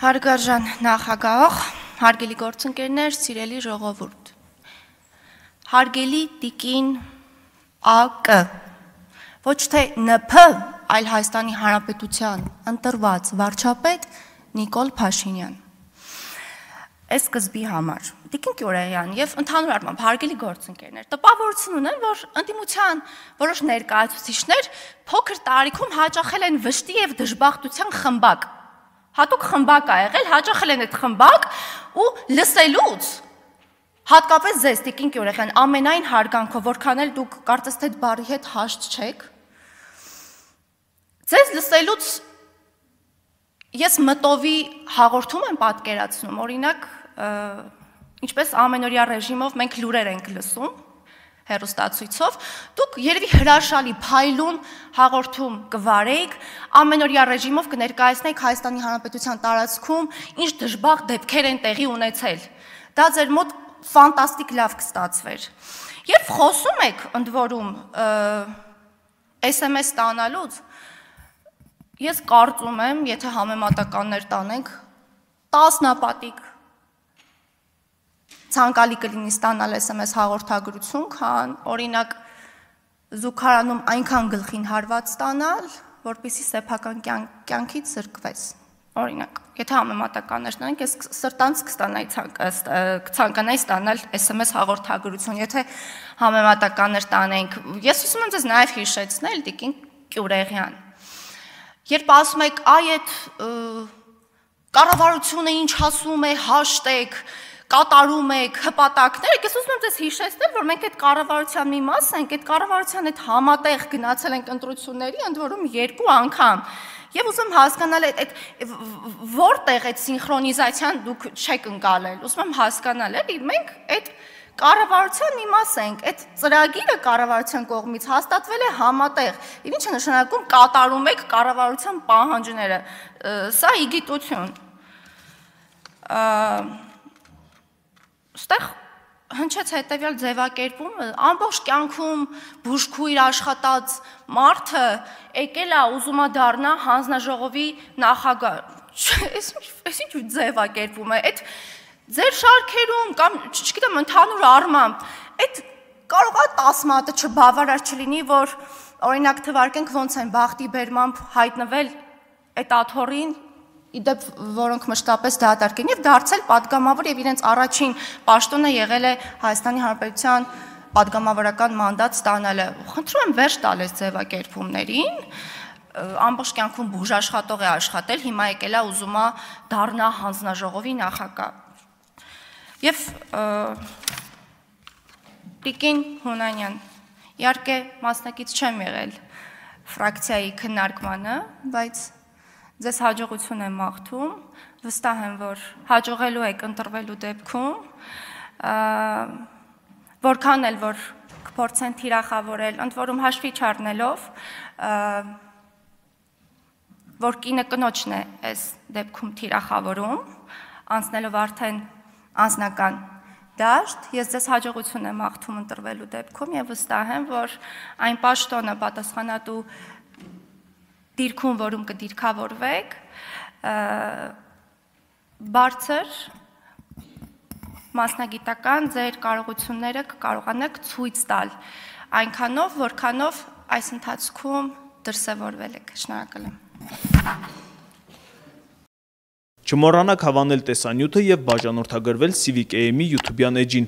Հարգարժան նախագահ, հարգելի գործընկերներ, սիրելի ժողովուրդ։ Հարգելի տիկին ԱԿ, ոչ թե ՆՓ, այլ Հայաստանի Հանրապետության ընտրված վարչապետ Նիկոլ Փաշինյան։ Այս սկզբի համար, տիկին Կյուրեղյան եւ ընդհանուր առմամբ հարգելի գործընկերներ, տպավորություն ունեմ, որ ընդդիմության որոշ ներկայացուցիչներ փոքր տարիքում հաճախել են վշտի եւ դժբախտության խմբակ։ Հատուկ խմբակ ա եղել, հաճախել են այդ խմբակ ու լսելուց, հատկապես ձեզ, տիկին Կյուրեղյան, ամենայն հարգանքով, որքան էլ դուք կարծես թե այդ բառի հետ հաշտ չեք, ձեզ լսելուց ես մտովի հաղորդում եմ պատկերացնում, օրինակ, ինչպես ամենօրյա ռեժիմով մենք լուրեր ենք լսում, հեռուստացույցով, դուք երևի հրաշալի փայլուն հաղորդում կվարեիք, ամենօրյա ռեժիմով կներկայացնեիք Հայաստանի Հանրապետության տարածքում ինչ դժբախտ դեպքեր են տեղի ունեցել։ Դա ձեր մոտ ֆանտաստիկ լավ կստացվեր։ Երբ խոսում եք ընդ որում SMS ստանալուց, ես կարծում եմ, եթե համեմատականներ տանենք, 10-նապատիկ ցանկալի կլինի ստանալ SMS հաղորդագրություն, քան օրինակ զուգարանում այնքան գլխին հարված ստանալ, որպեսզի սեփական կյանքից զրկվես։ Օրինակ, եթե համեմատականներ տանենք, ես սրտանց կցանկանայի ստանալ SMS հաղորդագրություն, եթե համեմատականներ տանենք, ես ուզում եմ ձեզ նաև հիշեցնել, տիկին Կյուրեղյան, երբ ասում եք, այ այդ կառավարությունը ինչ ասում է, հաշտեք, կատարում եք հպատակներ, ես ուզում եմ ձեզ հիշեցնել, որ մենք այդ կառավարության մի մաս ենք, այդ կառավարության հետ համատեղ գնացել ենք ընտրությունների, ընդ որում 2 անգամ։ Եվ ուզում հասկանալ այդ որտեղ այդ սինխրոնիզացիան դուք չեք ընկալել։ Ուզում եմ հասկանալ, էլի մենք այդ կառավարության մի մաս ենք, այդ ծրագիրը կառավարության կողմից հաստատվել է համատեղ։ Եվ ինչ է նշանակում կատարում եք կառավարության պահանջները։ Սա իգիտություն։ Ստեղ հնչեց հետևյալ ձևակերպումը, ամբողջ կյանքում բուժքույր աշխատած մարդը եկել է ուզում է դառնա հանձնաժողովի նախագահ։ Այս ինչ ձևակերպում է, այդ ձեր շարքերում կամ չգիտեմ ընդհանուր առմամբ, այդ կարող է 10 մատը չբավարար չլինի, որ օրինակ թվարկենք ոնց են բախտի բերմամբ հայտնվել այդ աթոռին, իդեպ որոնք մշտապես դատարկ են եւ դարձել падգամավոր եւ իրենց առաջին պաշտոնը եղել է Հայաստանի Հանրապետության падգամավորական մանդատ ստանալը։ Խնդրում եմ վերջ տալ այս ձևակերպումներին, ամբողջ կյանքում բուժաշխատող է աշխատել, հիմա եկել է ուզում է դառնա հանձնաժողովի նախագահ։ Եվ տիկին Հունանյան, իհարկե մասնակից չեմ եղել ֆրակցիայի քննարկմանը, բայց ձեզ հաջողություն եմ մաղթում, վստահ եմ, որ հաջողելու եք ընտրվելու դեպքում, որքան էլ որ կփորձեն թիրախավորել, ընդ որում հաշվի չառնելով, որ կինը կնոջն է այս դեպքում թիրախավորում, անցնելով արդեն անձնական դաշտ, ես ձեզ հաջողություն եմ մաղթում ընտրվելու դեպքում եւ վստահ եմ, որ այն պաշտոնը պատասխանատու դիրքում, որում կդիրքավորվեք, բարձր մասնագիտական ձեր կարողությունները կկարողանաք ցույց տալ այնքանով, որքանով այս ընթացքում դրսևորվել եք։ Շնորհակալ եմ։ Չմոռանաք հավանել տեսանյութը եւ բաժանորդագրվել Civic AM-ի YouTube-յան էջին։